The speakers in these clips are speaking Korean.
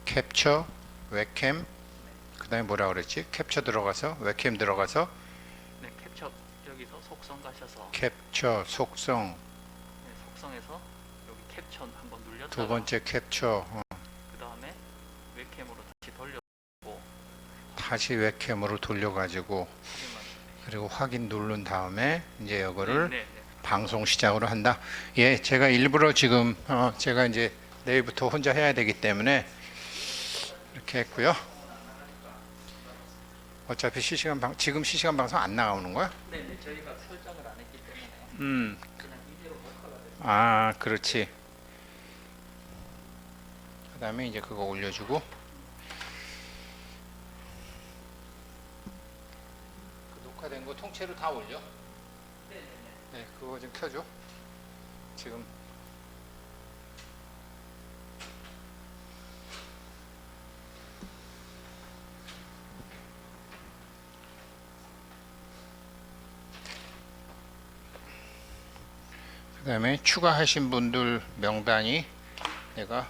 캡처, 웹캠, 그 다음에 뭐라 그랬지? 캡처 들어가서 웹캠 들어가서 네, 캡처 여기서 속성 가셔서 캡처 속성, 네, 속성에서 여기 캡처 한번 눌렸다가 두 번째 캡처, 그 다음에 웹캠으로 다시 돌려고 다시 웹캠으로 돌려가지고 확인만. 그리고 확인 누른 다음에 이제 이거를 네, 네, 네. 방송 시작으로 한다. 예, 제가 일부러 지금 제가 이제 내일부터 혼자 해야 되기 때문에 이렇게 했고요. 어차피 지금 실시간 방송 안 나오는 거야? 네, 네, 저희가 설정을 안 했기 때문에 음, 그냥 이대로 녹화가 돼요. 아, 그렇지. 그 다음에 이제 그거 올려주고, 그 녹화된 거 통째로 다 올려? 네, 네, 네. 네, 그거 좀 켜줘. 지금 그 다음에 추가하신 분들 명단이 내가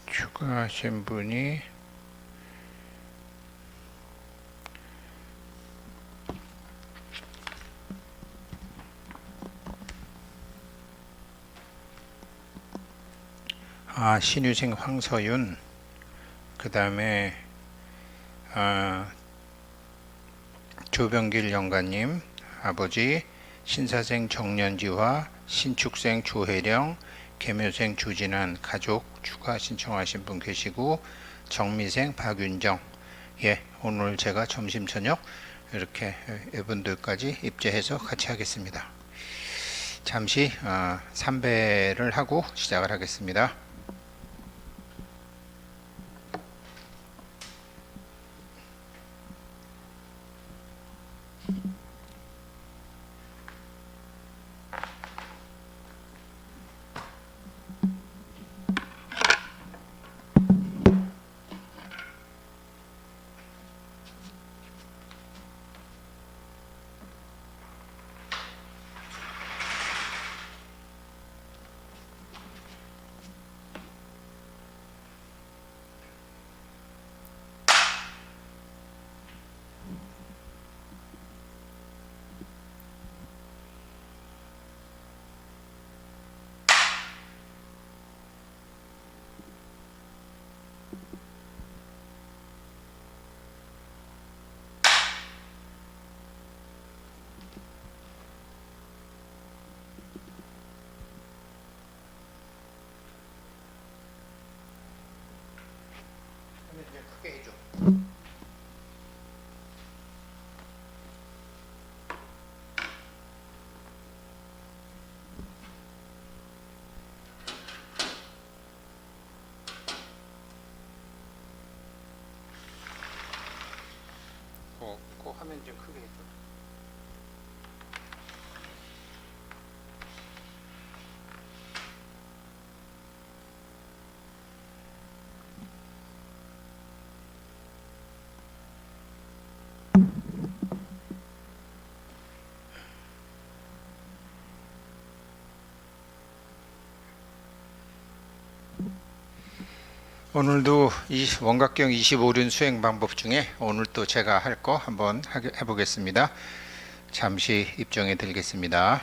추가하신 분이 신유생 황서윤, 그 다음에 조병길 영가님 아버지, 신사생 정년지화, 신축생 조혜령, 계묘생 주진한 가족 추가 신청하신 분 계시고, 정미생 박윤정. 예, 오늘 제가 점심 저녁 이렇게 이분들까지 입제해서 같이 하겠습니다. 잠시 3배를 하고 시작을 하겠습니다. 화면 크게 해줘. 그 화면 좀 크게 해줘. 오늘도 이 원각경 25륜 수행 방법 중에 오늘 또 제가 할 거 한번 해보겠습니다. 잠시 입정해 드리겠습니다.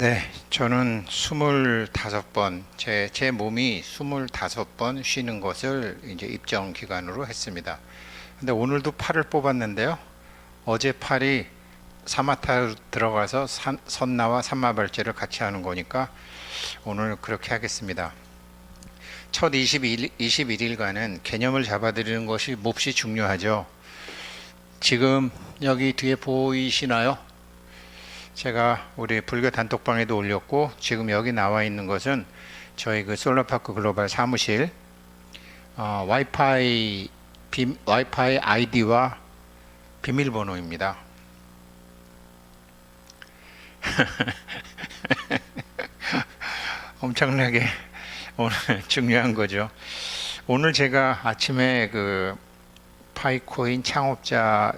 네, 저는 25번, 제 몸이 25번 쉬는 것을 이제 입정 기간으로 했습니다. 근데 오늘도 팔을 뽑았는데요. 어제 팔이 사마타로 들어가서 선나와 삼마발제를 같이 하는 거니까 오늘 그렇게 하겠습니다. 첫 21일간은 개념을 잡아드리는 것이 몹시 중요하죠. 지금 여기 뒤에 보이시나요? 제가 우리 불교 단톡방에도 올렸고 지금 여기 나와 있는 것은 저희 그 솔라파크 글로벌 사무실 와이파이 아이디와 비밀번호입니다. 엄청나게 오늘 중요한 거죠. 오늘 제가 아침에 그 파이코인 창업자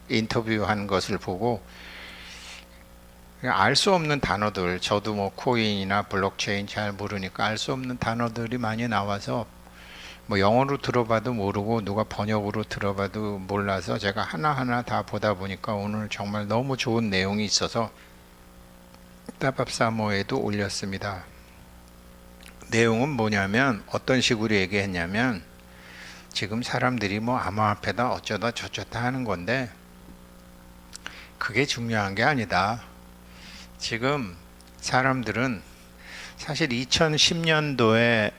인터뷰한 것을 보고 알 수 없는 단어들, 저도 뭐 코인이나 블록체인 잘 모르니까 알 수 없는 단어들이 많이 나와서 뭐 영어로 들어봐도 모르고 누가 번역으로 들어봐도 몰라서 제가 하나하나 다 보다 보니까 오늘 정말 너무 좋은 내용이 있어서 따밥사모에도 올렸습니다. 내용은 뭐냐면 어떤 식으로 얘기했냐면 지금 사람들이 뭐 암호화폐다 어쩌다 저쩌다 하는 건데 그게 중요한 게 아니다. 지금 사람들은 사실 2010년도에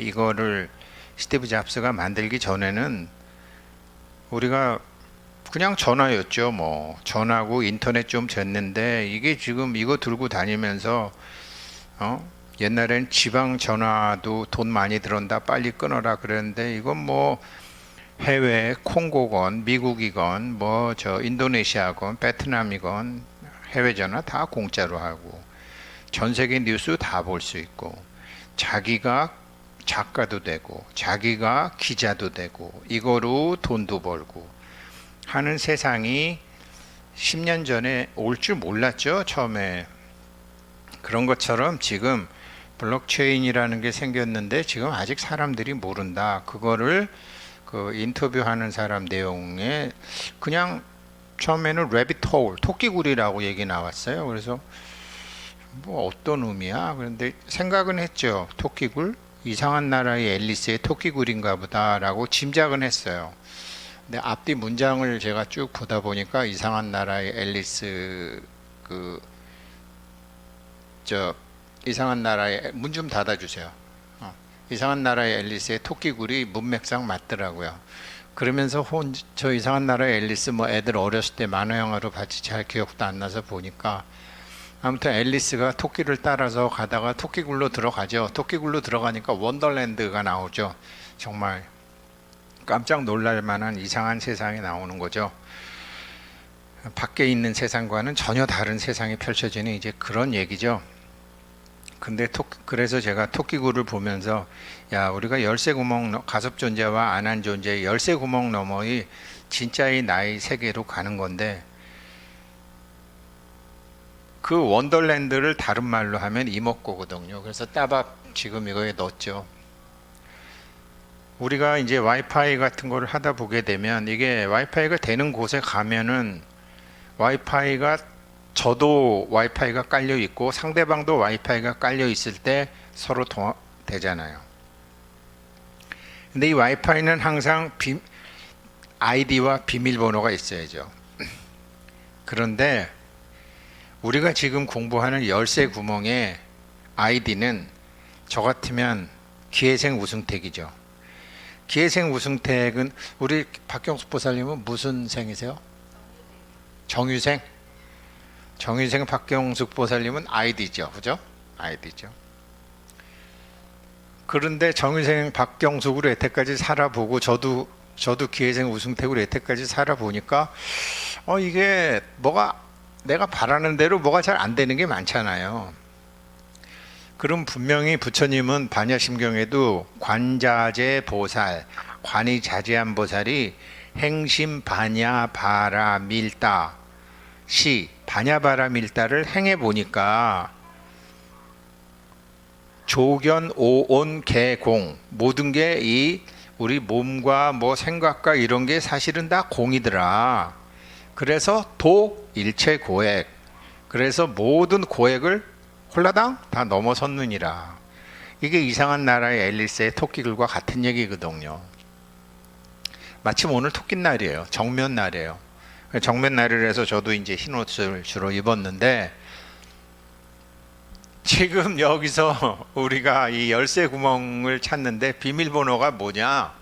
이거를 스티브 잡스가 만들기 전에는 우리가 그냥 전화였죠. 뭐 전화고 인터넷 좀 됐는데 이게 지금 이거 들고 다니면서 옛날엔 지방 전화도 돈 많이 들었다 빨리 끊어라 그랬는데 이건 뭐 해외 콩고건 미국이건 뭐 저 인도네시아건 베트남이건 해외 전화 다 공짜로 하고 전 세계 뉴스 다 볼 수 있고 자기가 작가도 되고 자기가 기자도 되고 이거로 돈도 벌고 하는 세상이 10년 전에 올 줄 몰랐죠. 처음에 그런 것처럼 지금 블록체인이라는 게 생겼는데 지금 아직 사람들이 모른다. 그거를 그 인터뷰하는 사람 내용에 그냥 처음에는 레빗홀 토끼굴이라고 얘기 나왔어요. 그래서 뭐 어떤 의미야? 그런데 생각은 했죠. 토끼굴? 이상한 나라의 앨리스의 토끼굴인가 보다라고 짐작은 했어요. 근데 앞뒤 문장을 제가 쭉 보다 보니까 이상한 나라의 앨리스 이상한 나라의 문 좀 닫아주세요. 이상한 나라의 앨리스의 토끼굴이 문맥상 맞더라고요. 그러면서 저 이상한 나라의 앨리스 뭐 애들 어렸을 때 만화 영화로 봤지 잘 기억도 안 나서 보니까 아무튼 앨리스가 토끼를 따라서 가다가 토끼굴로 들어가죠. 토끼굴로 들어가니까 원더랜드가 나오죠. 정말 깜짝 놀랄 만한 이상한 세상이 나오는 거죠. 밖에 있는 세상과는 전혀 다른 세상이 펼쳐지는 이제 그런 얘기죠. 근데 그래서 제가 토끼굴을 보면서 야 우리가 열쇠 구멍 가섭 존재와 안한 존재 열쇠 구멍 너머의 진짜의 나의 세계로 가는 건데 그 원더랜드를 다른 말로 하면 이목고거든요. 그래서 따밥 지금 이거에 넣었죠. 우리가 이제 와이파이 같은 걸 하다 보게 되면 이게 와이파이가 되는 곳에 가면은 저도 와이파이가 깔려 있고 상대방도 와이파이가 깔려 있을 때 서로 통화되잖아요. 근데 이 와이파이는 항상 아이디와 비밀번호가 있어야죠. 그런데 우리가 지금 공부하는 열쇠 구멍의 아이디는 저 같으면 기회생 우승택이죠. 기회생 우승택은 우리 박경숙 보살님은 무슨 생이세요? 정유생? 정유생 박경숙 보살님은 아이디죠. 그죠? 아이디죠. 그런데 정유생 박경숙으로 여태까지 살아보고 저도 기회생 우승택으로 여태까지 살아보니까 이게 뭐가 내가 바라는 대로 뭐가 잘 안 되는 게 많잖아요. 그럼 분명히 부처님은 반야심경에도 관자재 보살, 관이 자제한 보살이 행심 반야 바라 밀다 반야바라 밀다를 행해 보니까 조견 오온 개공 모든 게 이 우리 몸과 뭐 생각과 이런 게 사실은 다 공이더라. 그래서 도 일체 고액. 그래서 모든 고액을 홀라당 다 넘어섰느니라. 이게 이상한 나라의 앨리스의 토끼들과 같은 얘기거든요. 마침 오늘 토끼날이에요. 정면날이에요. 정면날이라서 저도 이제 흰 옷을 주로 입었는데, 지금 여기서 우리가 이 열쇠 구멍을 찾는데 비밀번호가 뭐냐?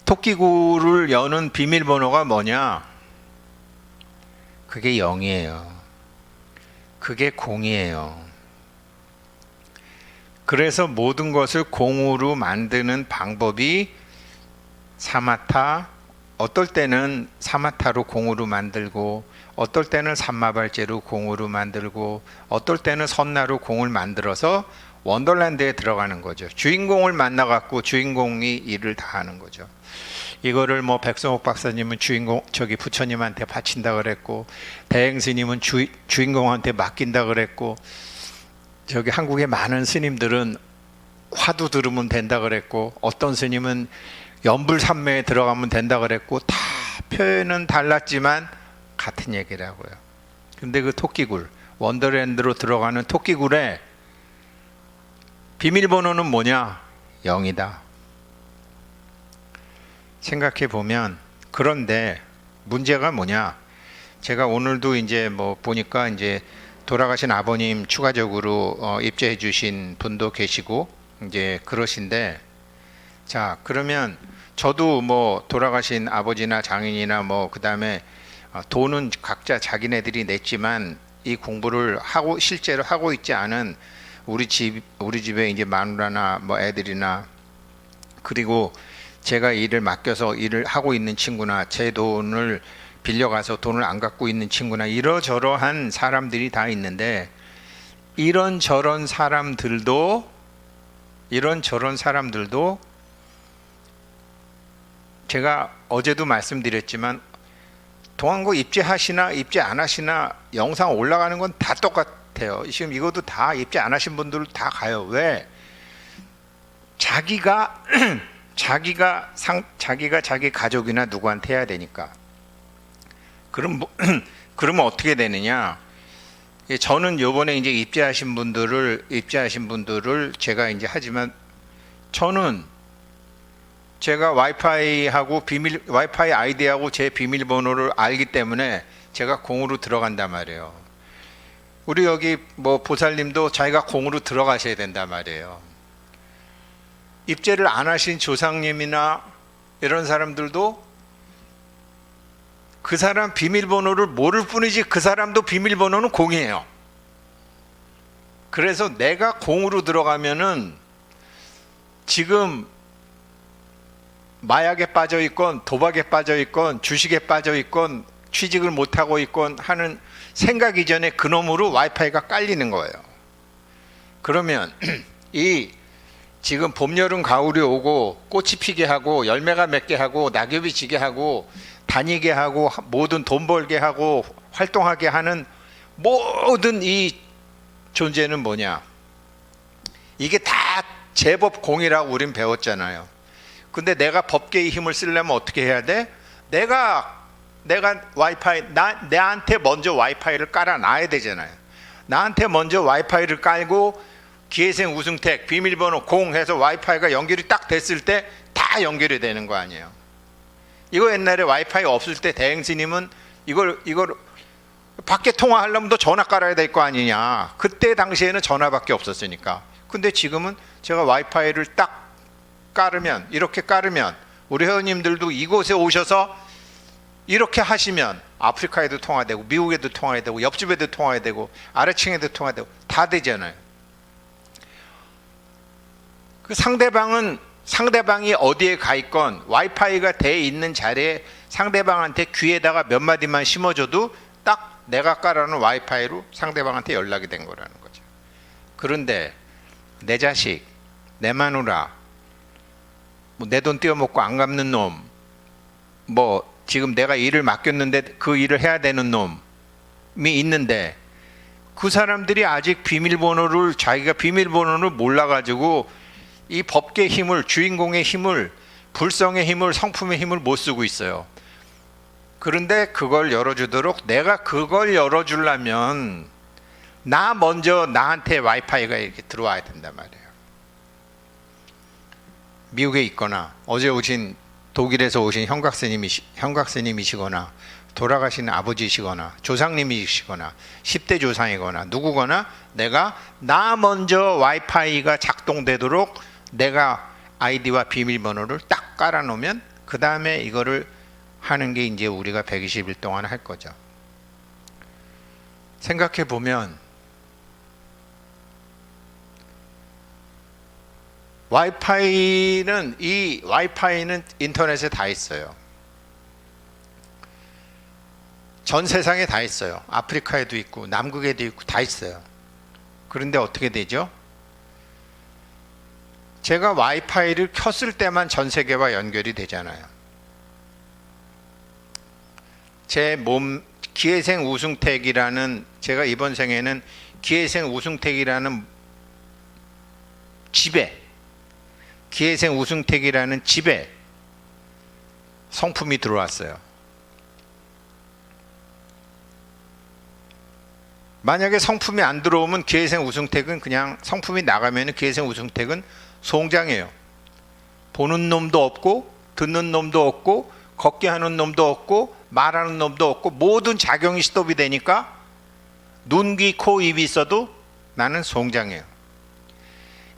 토끼굴을 여는 비밀번호가 뭐냐? 그게 0이에요. 그게 0이에요. 그래서 모든 것을 공으로 만드는 방법이 사마타, 어떨 때는 사마타로 공으로 만들고, 어떨 때는 삼마발제로 공으로 만들고, 어떨 때는 선나로 공을 만들어서 원더랜드에 들어가는 거죠. 주인공을 만나갖고 주인공이 일을 다 하는 거죠. 이거를 뭐 백성옥 박사님은 저기 부처님한테 바친다 그랬고, 대행스님은 주인공한테 맡긴다 그랬고, 저기 한국의 많은 스님들은 화두 들으면 된다 그랬고, 어떤 스님은 연불산매에 들어가면 된다 그랬고, 다 표현은 달랐지만 같은 얘기라고요. 근데 그 토끼굴, 원더랜드로 들어가는 토끼굴에 비밀번호는 뭐냐? 0이다. 생각해 보면, 그런데 문제가 뭐냐? 제가 오늘도 이제 뭐 보니까 이제 돌아가신 아버님 추가적으로 입제해 주신 분도 계시고 이제 그러신데, 자, 그러면 저도 뭐 돌아가신 아버지나 장인이나 뭐 그다음에 돈은 각자 자기네들이 냈지만 이 공부를 하고 실제로 하고 있지 않은 우리 집에 이제 마누라나 뭐 애들이나, 그리고 제가 일을 맡겨서 일을 하고 있는 친구나, 제 돈을 빌려가서 돈을 안 갖고 있는 친구나, 이러저러한 사람들이 다 있는데, 이런저런 사람들도 제가 어제도 말씀드렸지만, 동안고 입제하시나 입제 안 하시나 영상 올라가는 건 다 똑같아요. 지금 이것도 다 입제 안 하신 분들 다 가요. 왜? 자기가 자기 가족이나 누구한테 해야 되니까. 그러면 어떻게 되느냐? 저는 요번에 이제 입제하신 분들을 제가 이제 하지만, 저는 제가 와이파이 아이디하고 제 비밀번호를 알기 때문에 제가 공으로 들어간단 말이에요. 우리 여기 뭐 보살님도 자기가 공으로 들어가셔야 된단 말이에요. 입제를 안 하신 조상님이나 이런 사람들도 그 사람 비밀번호를 모를 뿐이지 그 사람도 비밀번호는 공이에요. 그래서 내가 공으로 들어가면은 지금 마약에 빠져 있건 도박에 빠져 있건 주식에 빠져 있건 취직을 못하고 있건 하는 생각 이전에 그놈으로 와이파이가 깔리는 거예요. 그러면 이 지금 봄, 여름, 가을이 오고 꽃이 피게 하고 열매가 맺게 하고 낙엽이 지게 하고 다니게 하고 모든 돈 벌게 하고 활동하게 하는 모든 이 존재는 뭐냐? 이게 다 제법 공이라고 우린 배웠잖아요. 근데 내가 법계의 힘을 쓰려면 어떻게 해야 돼? 내가 나한테 먼저 와이파이를 깔아놔야 되잖아요. 나한테 먼저 와이파이를 깔고 기회생 우승택 비밀번호 0 해서 와이파이가 연결이 딱 됐을 때 다 연결이 되는 거 아니에요. 이거 옛날에 와이파이 없을 때 대행스님은 이걸 밖에 통화하려면 또 전화 깔아야 될 거 아니냐. 그때 당시에는 전화밖에 없었으니까. 근데 지금은 제가 와이파이를 딱 이렇게 깔으면 우리 회원님들도 이곳에 오셔서 이렇게 하시면 아프리카에도 통화되고 미국에도 통화되고 옆집에도 통화되고 아래층에도 통화되고 다 되잖아요. 그 상대방이 어디에 가 있건 와이파이가 돼 있는 자리에 상대방한테 귀에다가 몇 마디만 심어줘도 딱 내가 깔아놓은 와이파이로 상대방한테 연락이 된 거라는 거죠. 그런데 내 자식, 내 마누라, 뭐 내 돈 떼어먹고 안 갚는 놈, 뭐 지금 내가 일을 맡겼는데 그 일을 해야 되는 놈이 있는데, 그 사람들이 아직 자기가 비밀번호를 몰라가지고 이 법계 힘을, 주인공의 힘을 불성의 힘을, 성품의 힘을 못 쓰고 있어요. 그런데 그걸 열어주도록, 내가 그걸 열어주려면 나 먼저 나한테 와이파이가 이렇게 들어와야 된단 말이에요. 미국에 있거나 어제 오신 독일에서 오신 형각스님이시거나 돌아가신 아버지시거나 조상님이시거나 10대 조상이거나 누구거나 내가 나 먼저 와이파이가 작동되도록 내가 아이디와 비밀번호를 딱 깔아놓으면 그 다음에 이거를 하는 게 이제 우리가 120일 동안 할 거죠. 생각해 보면 와이파이는 인터넷에 다 있어요. 전 세상에 다 있어요. 아프리카에도 있고 남극에도 있고 다 있어요. 그런데 어떻게 되죠? 제가 와이파이를 켰을 때만 전 세계와 연결이 되잖아요. 제 몸 기회생 우승택이라는, 제가 이번 생에는 기회생 우승택이라는 집에, 기회생 우승택이라는 집에 성품이 들어왔어요. 만약에 성품이 안 들어오면 기회생 우승택은 그냥, 성품이 나가면 기회생 우승택은 송장이에요. 보는 놈도 없고 듣는 놈도 없고 걷게 하는 놈도 없고 말하는 놈도 없고 모든 작용이 스톱이 되니까 눈, 귀, 코, 입이 있어도 나는 송장이에요.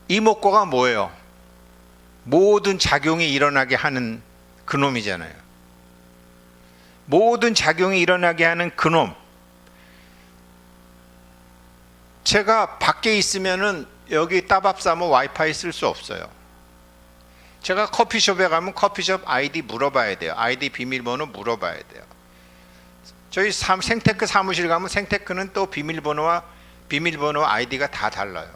이목구가 뭐예요? 모든 작용이 일어나게 하는 그놈이잖아요. 모든 작용이 일어나게 하는 그놈. 제가 밖에 있으면은 여기 따밥사모 와이파이 쓸 수 없어요. 제가 커피숍에 가면 커피숍 아이디 물어봐야 돼요. 아이디 비밀번호 물어봐야 돼요. 저희 생테크 사무실 가면 생테크는 또 비밀번호 아이디가 다 달라요.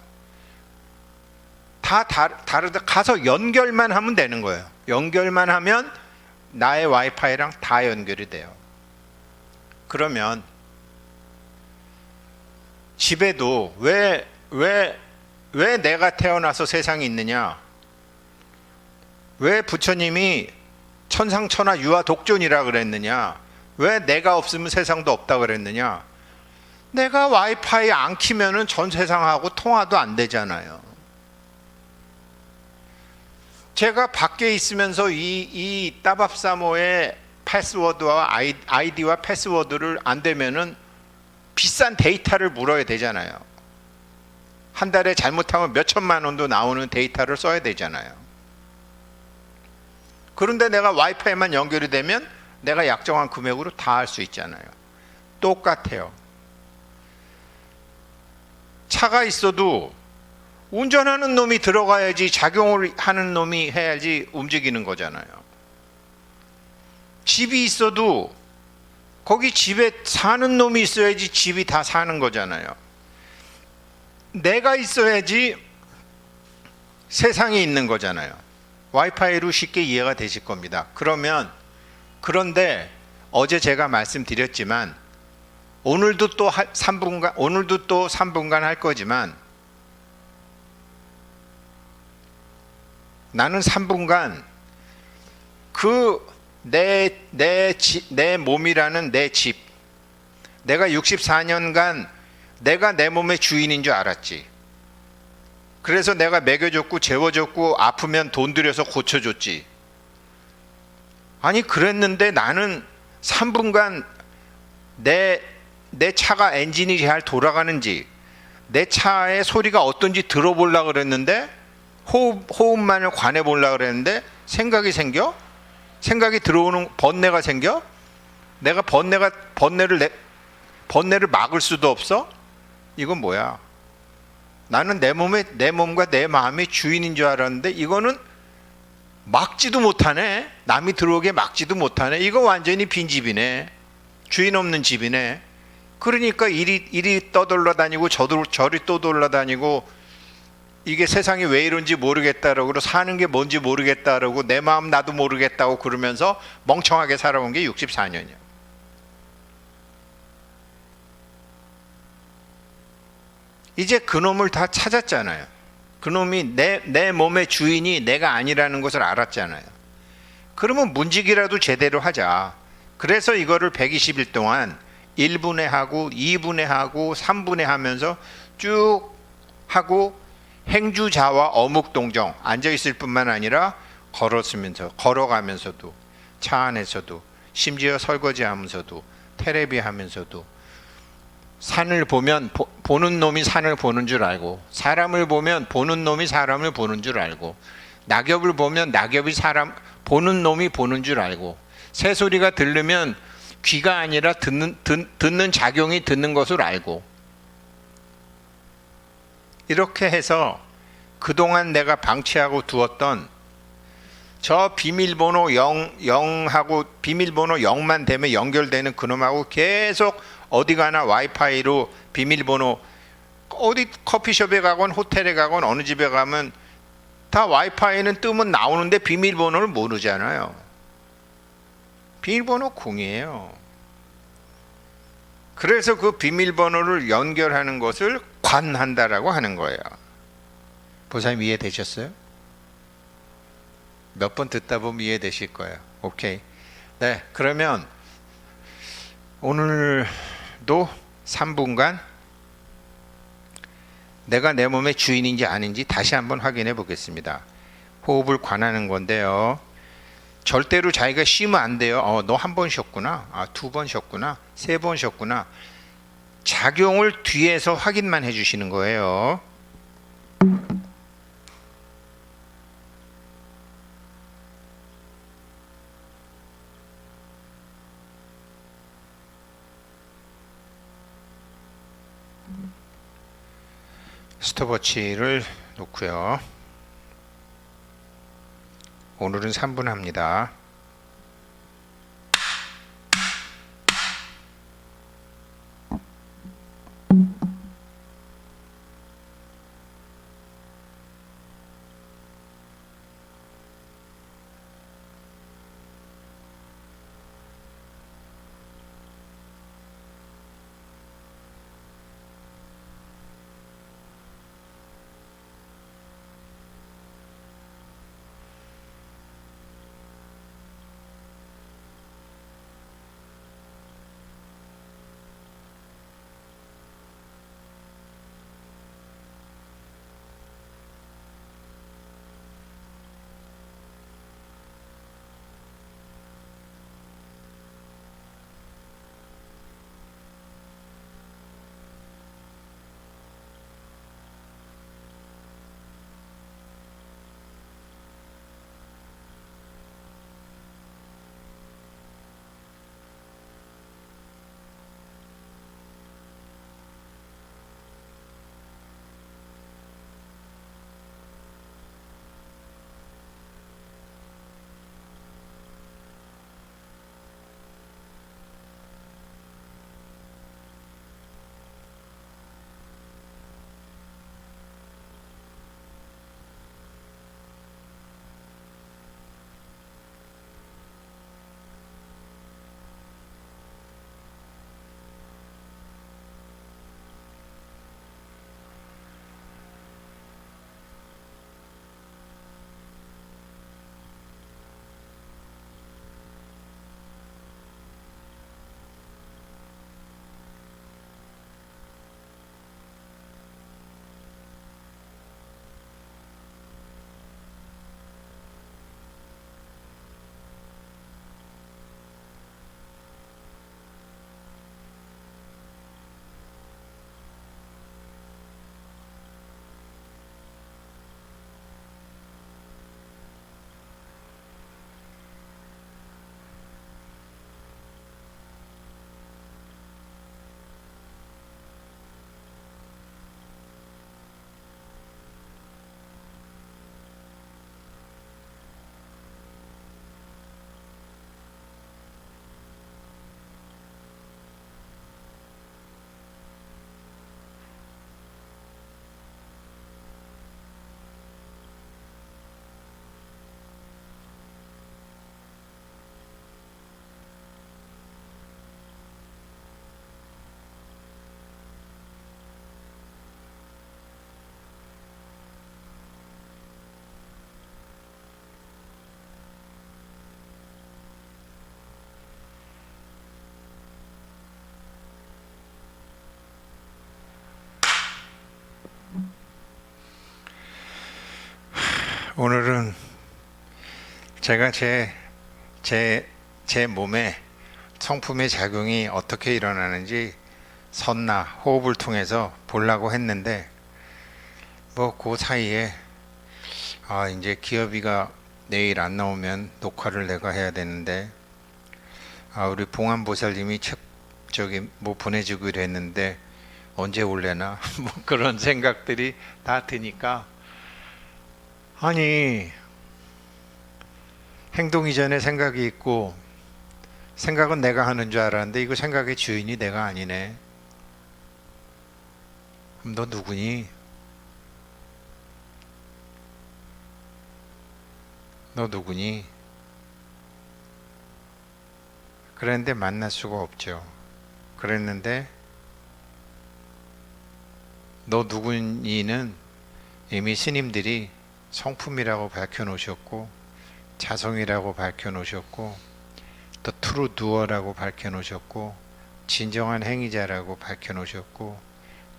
다 다르다. 가서 연결만 하면 되는 거예요. 연결만 하면 나의 와이파이랑 다 연결이 돼요. 그러면 집에도 왜 내가 태어나서 세상에 있느냐? 왜 부처님이 천상천하 유아 독존이라 그랬느냐? 왜 내가 없으면 세상도 없다 그랬느냐? 내가 와이파이 안 키면은 전 세상하고 통화도 안 되잖아요. 제가 밖에 있으면서 이 따밥사모의 패스워드와 아이디와 패스워드를 안 되면은 비싼 데이터를 물어야 되잖아요. 한 달에 잘못하면 몇 천만 원도 나오는 데이터를 써야 되잖아요. 그런데 내가 와이파이만 연결이 되면 내가 약정한 금액으로 다 할 수 있잖아요. 똑같아요. 차가 있어도 운전하는 놈이 들어가야지, 작용을 하는 놈이 해야지 움직이는 거잖아요. 집이 있어도 거기 집에 사는 놈이 있어야지 집이 다 사는 거잖아요. 내가 있어야지 세상에 있는 거잖아요. 와이파이로 쉽게 이해가 되실 겁니다. 그런데 어제 제가 말씀드렸지만 오늘도 또 3분간 할 거지만 나는 3분간 내 몸이라는 내 집, 내가 64년간 내가 내 몸의 주인인 줄 알았지. 그래서 내가 먹여줬고 재워줬고 아프면 돈 들여서 고쳐줬지. 아니 그랬는데 나는 3분간 내 차가 엔진이 잘 돌아가는지, 내 차의 소리가 어떤지 들어보려고 그랬는데, 호흡만을 관해보려고 그랬는데 생각이 들어오는 번뇌가 생겨? 내가 번뇌를 막을 수도 없어? 이건 뭐야? 나는 내 몸과 내 마음의 주인인 줄 알았는데 이거는 막지도 못하네. 남이 들어오게 막지도 못하네. 이거 완전히 빈집이네. 주인 없는 집이네. 그러니까 이리 떠돌아다니고 저리 떠돌아다니고, 이게 세상이 왜 이런지 모르겠다라고, 사는 게 뭔지 모르겠다라고, 내 마음 나도 모르겠다고 그러면서 멍청하게 살아온 게 64년이야. 이제 그놈을 다 찾았잖아요. 그놈이 내 몸의 주인이 내가 아니라는 것을 알았잖아요. 그러면 문직이라도 제대로 하자. 그래서 이거를 120일 동안 1분해 하고 2분해 하고 3분해 하면서 쭉 하고 행주자와 어묵동정 앉아 있을 뿐만 아니라 걸어가면서도 차 안에서도 심지어 설거지 하면서도 테레비 하면서도 산을 보면 보는 놈이 산을 보는 줄 알고, 사람을 보면 보는 놈이 사람을 보는 줄 알고, 낙엽을 보면 낙엽이 사람 보는 놈이 보는 줄 알고, 새소리가 들리면 귀가 아니라 듣는 작용이 듣는 것을 알고, 이렇게 해서 그동안 내가 방치하고 두었던 저 비밀번호 0하고 비밀번호 0만 되면 연결되는 그놈하고 계속 어디 가나 와이파이로 비밀번호, 어디 커피숍에 가건 호텔에 가건 어느 집에 가면 다 와이파이는 뜨면 나오는데 비밀번호를 모르잖아요. 비밀번호 공이에요. 그래서 그 비밀번호를 연결하는 것을 관한다라고 하는 거예요. 보사님 이해되셨어요? 몇 번 듣다 보면 이해되실 거예요. 오케이. 네, 그러면 오늘도 3분간 내가 내 몸의 주인인지 아닌지 다시 한번 확인해 보겠습니다. 호흡을 관하는 건데요. 절대로 자기가 쉬면 안 돼요. 너 한 번 쉬었구나. 두 번 쉬었구나. 세 번 쉬었구나. 작용을 뒤에서 확인만 해 주시는 거예요. 스톱워치를 놓고요. 오늘은 3분 합니다. 오늘은 제가 제 몸에 성품의 작용이 어떻게 일어나는지 선나 호흡을 통해서 보려고 했는데 뭐 그 사이에 이제 기업이가 내일 안 나오면 녹화를 내가 해야 되는데 우리 봉안보살님이 책 저기 뭐 보내주기로 했는데 언제 올래나 뭐 그런 생각들이 다 드니까 아니 행동 이전에 생각이 있고 생각은 내가 하는 줄 알았는데 이거 생각의 주인이 내가 아니네. 그럼 너 누구니? 너 누구니? 그랬는데 만날 수가 없죠. 그랬는데 너 누구니는 이미 스님들이 성품이라고 밝혀 놓으셨고 자성이라고 밝혀 놓으셨고 또 트루 두어라고 밝혀 놓으셨고 진정한 행위자라고 밝혀 놓으셨고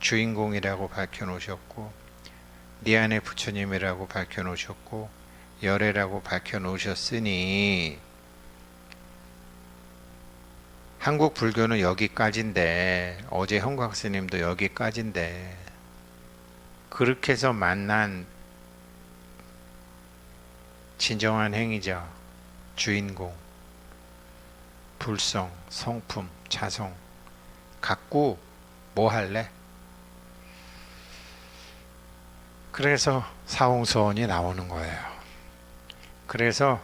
주인공이라고 밝혀 놓으셨고 네 안에 부처님이라고 밝혀 놓으셨고 열애라고 밝혀 놓으셨으니 한국 불교는 여기까지인데 어제 형광스님도 여기까지인데 그렇게 해서 만난 진정한 행위자, 주인공, 불성, 성품, 자성 갖고 뭐 할래? 그래서 사홍서원이 나오는 거예요. 그래서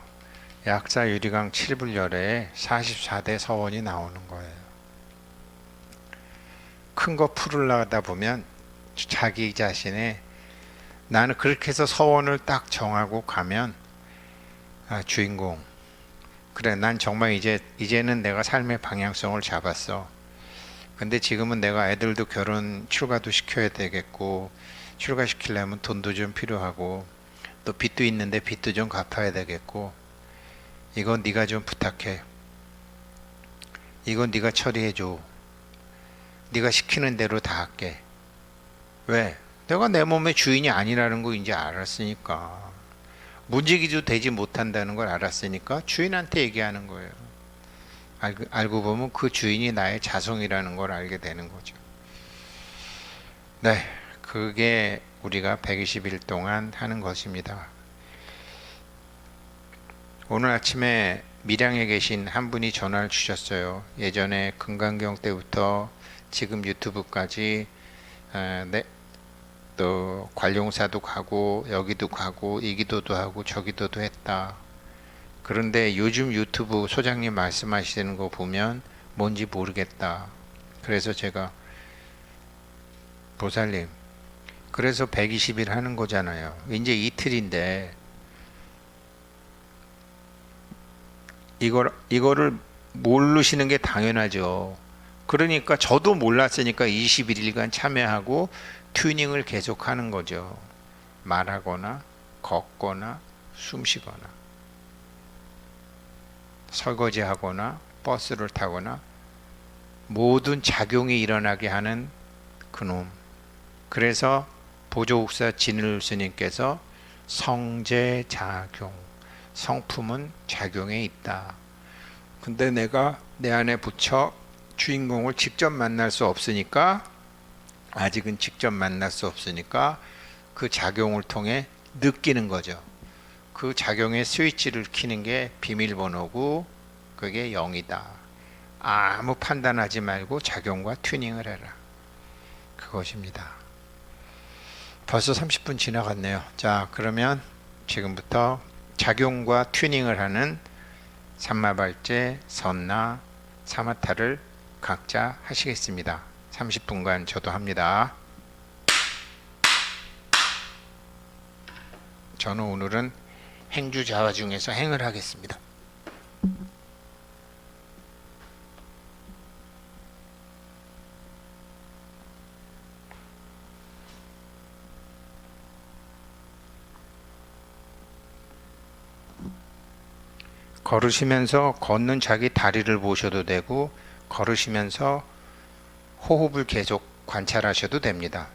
약사 유리강 7불열에 44대 서원이 나오는 거예요. 큰 거 풀으려다 보면 자기 자신의 나는 그렇게 해서 서원을 딱 정하고 가면 주인공 그래 난 정말 이제는 내가 삶의 방향성을 잡았어. 근데 지금은 내가 애들도 결혼 출가도 시켜야 되겠고 출가시키려면 돈도 좀 필요하고 또 빚도 있는데 빚도 좀 갚아야 되겠고 이건 네가 좀 부탁해. 이건 네가 처리해줘. 네가 시키는 대로 다 할게. 왜? 내가 내 몸의 주인이 아니라는 거 이제 알았으니까. 문지기도 되지 못한다는 걸 알았으니까 주인한테 얘기하는 거예요. 알고 보면 그 주인이 나의 자성이라는 걸 알게 되는 거죠. 네, 그게 우리가 120일 동안 하는 것입니다. 오늘 아침에 밀양에 계신 한 분이 전화를 주셨어요. 예전에 금강경 때부터 지금 유튜브까지 또 관룡사도 가고 여기도 가고 이 기도도 하고 저 기도도 했다. 그런데 요즘 유튜브 소장님 말씀하시는 거 보면 뭔지 모르겠다. 그래서 제가 보살님 그래서 120일 하는 거잖아요. 이제 이틀인데 이거를 모르시는 게 당연하죠. 그러니까 저도 몰랐으니까 21일간 참여하고 튜닝을 계속하는 거죠. 말하거나 걷거나 숨쉬거나 설거지하거나 버스를 타거나 모든 작용이 일어나게 하는 그놈. 그래서 보조국사 진을 스님께서 성제작용, 성품은 작용에 있다. 근데 내가 내 안에 부처 주인공을 직접 만날 수 없으니까 아직은 직접 만날 수 없으니까 그 작용을 통해 느끼는 거죠. 그 작용의 스위치를 켜는 게 비밀번호고 그게 0이다. 아무 판단하지 말고 작용과 튜닝을 해라. 그것입니다. 벌써 30분 지나갔네요. 자, 그러면 지금부터 작용과 튜닝을 하는 삼마발제, 선나, 사마타를 각자 하시겠습니다. 30분간 저도 합니다. 저는 오늘은 행주자화 중에서 행을 하겠습니다. 걸으시면서 걷는 자기 다리를 보셔도 되고 걸으시면서 호흡을 계속 관찰하셔도 됩니다.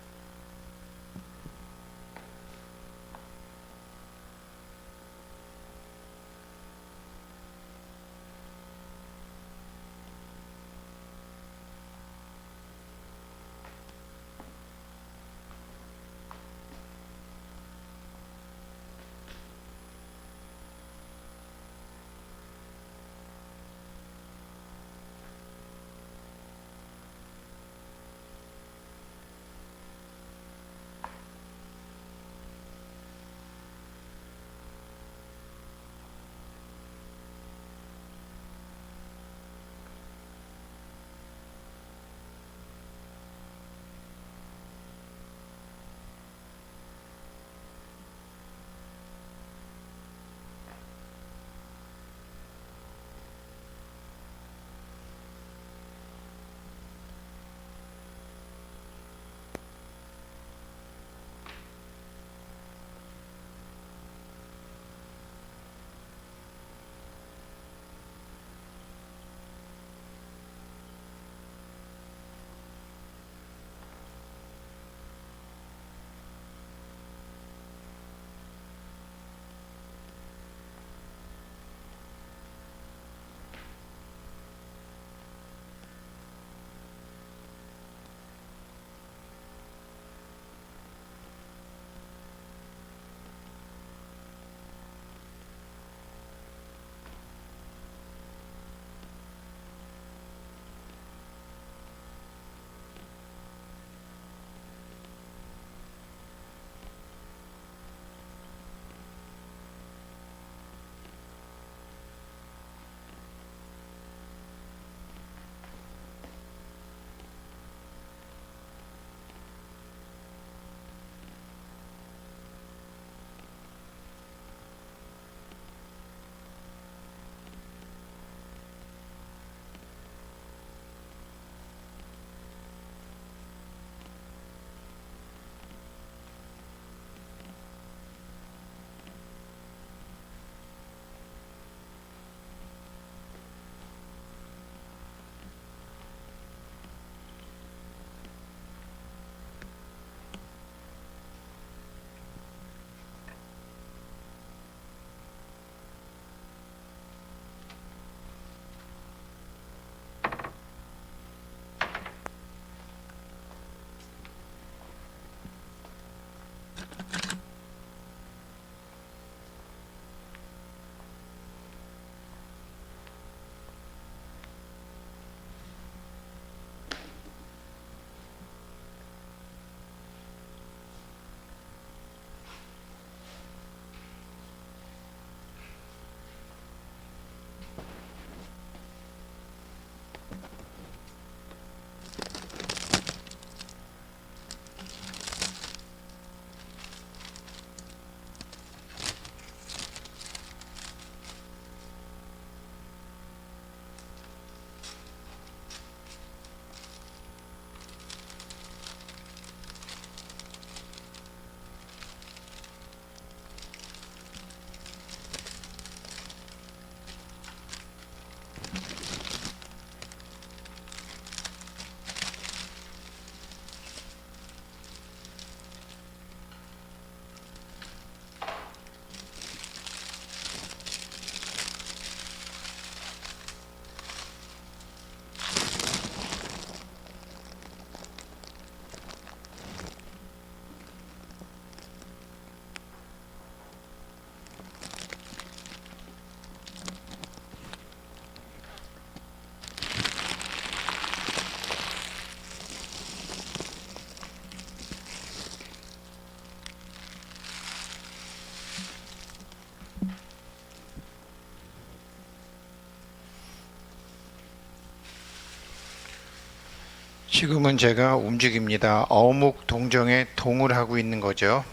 지금은 제가 움직입니다. 어묵 동정에 동을 하고 있는 거죠.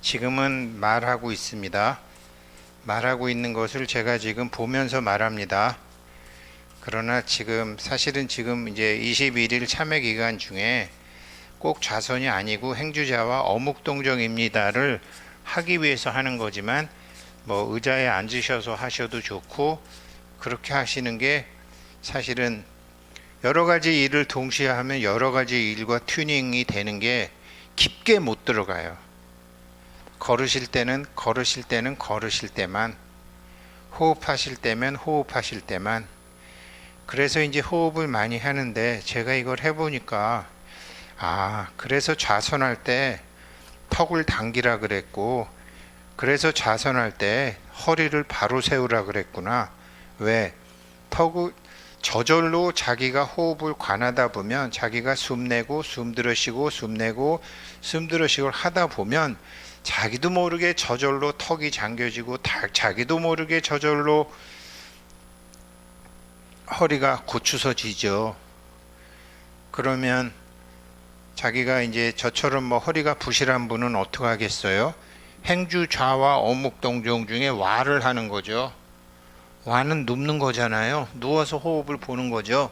지금은 말하고 있습니다. 말하고 있는 것을 제가 지금 보면서 말합니다. 그러나 사실은 지금 이제 21일 참여 기간 중에 꼭 좌선이 아니고 행주자와 어묵동정입니다를 하기 위해서 하는 거지만 뭐 의자에 앉으셔서 하셔도 좋고 그렇게 하시는 게 사실은 여러 가지 일을 동시에 하면 여러 가지 일과 튜닝이 되는 게 깊게 못 들어가요. 걸으실 때는 걸으실 때만, 호흡하실 때면 호흡하실 때만. 그래서 이제 호흡을 많이 하는데 제가 이걸 해보니까 그래서 좌선할 때 턱을 당기라 그랬고, 그래서 좌선할 때 허리를 바로 세우라 그랬구나. 왜? 턱을 저절로 자기가 호흡을 관하다 보면 자기가 숨 내고 숨 들이쉬고 숨 내고 숨 들이쉬고 하다 보면 자기도 모르게 저절로 턱이 잠겨지고 자기도 모르게 저절로 허리가 고추서지죠. 그러면 자기가 이제 저처럼 뭐 허리가 부실한 분은 어떻게 하겠어요? 행주 좌와 어묵동정 중에 와를 하는 거죠. 와는 눕는 거잖아요. 누워서 호흡을 보는 거죠.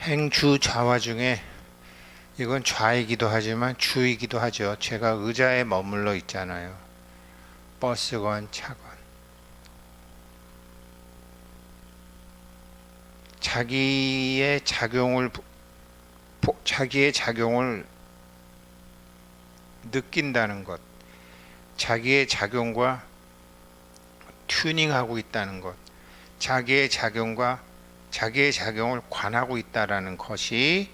행주 좌와 중에 이건 좌이기도 하지만 주이기도 하죠. 제가 의자에 머물러 있잖아요. 버스건 차건. 자기의 작용을 느낀다는 것, 자기의 작용과 튜닝하고 있다는 것, 자기의 작용을 관하고 있다라는 것이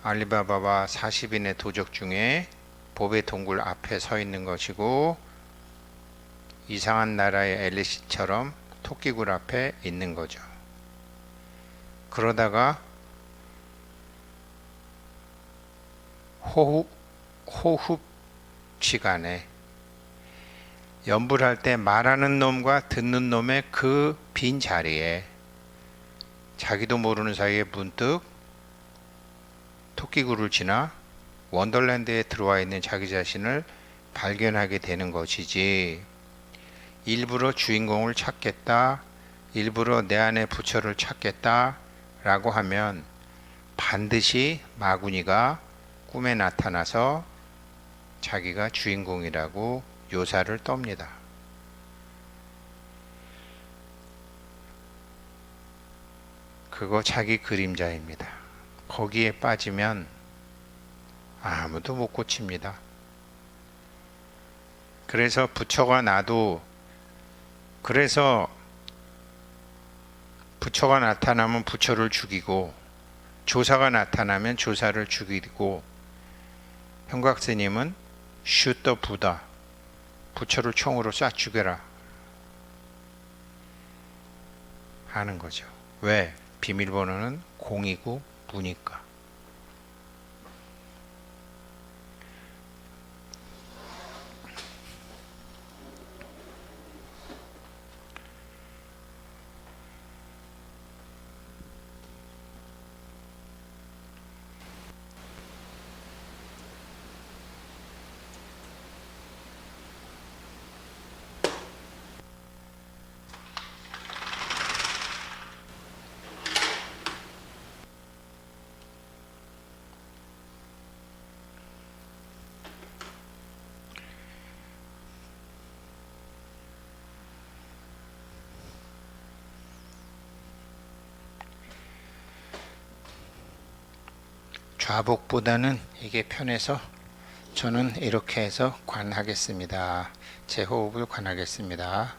알리바바와 40인의 도적 중에 보배 동굴 앞에 서 있는 것이고, 이상한 나라의 앨리스처럼 토끼굴 앞에 있는 거죠. 그러다가 호흡 시간에 연불할 때 말하는 놈과 듣는 놈의 그 빈 자리에 자기도 모르는 사이에 문득 토끼굴을 지나 원더랜드에 들어와 있는 자기 자신을 발견하게 되는 것이지, 일부러 주인공을 찾겠다, 일부러 내 안의 부처를 찾겠다 라고 하면 반드시 마구니가 꿈에 나타나서 자기가 주인공이라고 요사를 떱니다. 그거 자기 그림자입니다. 거기에 빠지면 아무도 못 고칩니다. 그래서 부처가 나타나면 부처를 죽이고, 조사가 나타나면 조사를 죽이고, 형각스님은 슈터 부다, 부처를 총으로 쏴 죽여라 하는 거죠. 왜? 비밀번호는 0이고 무니까. 좌복보다는 이게 편해서 저는 이렇게 해서 관하겠습니다. 제 호흡을 관하겠습니다.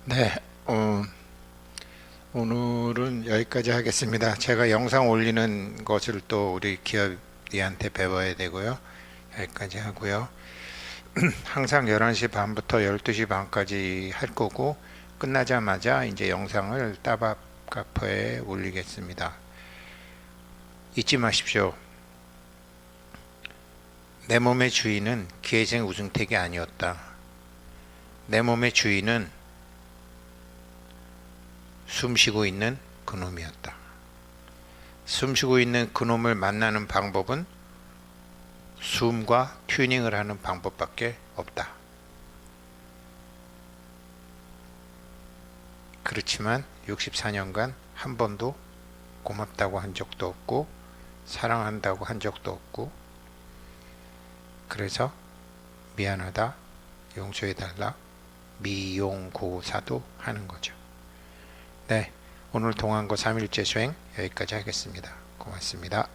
네, 오늘은 여기까지 하겠습니다. 제가 영상 올리는 것을 또 우리 기업이한테 배워야 되고요. 여기까지 하고요. 항상 11시 반부터 12시 반까지 할 거고, 끝나자마자 이제 영상을 따박 카페에 올리겠습니다. 잊지 마십시오. 내 몸의 주인은 기회생 우승택이 아니었다. 내 몸의 주인은 숨쉬고 있는 그놈이었다. 숨쉬고 있는 그놈을 만나는 방법은 숨과 튜닝을 하는 방법밖에 없다. 그렇지만 64년간 한 번도 고맙다고 한 적도 없고 사랑한다고 한 적도 없고, 그래서 미안하다, 용서해달라, 미용고사도 하는 거죠. 네, 오늘 동안고 3일째 수행 여기까지 하겠습니다. 고맙습니다.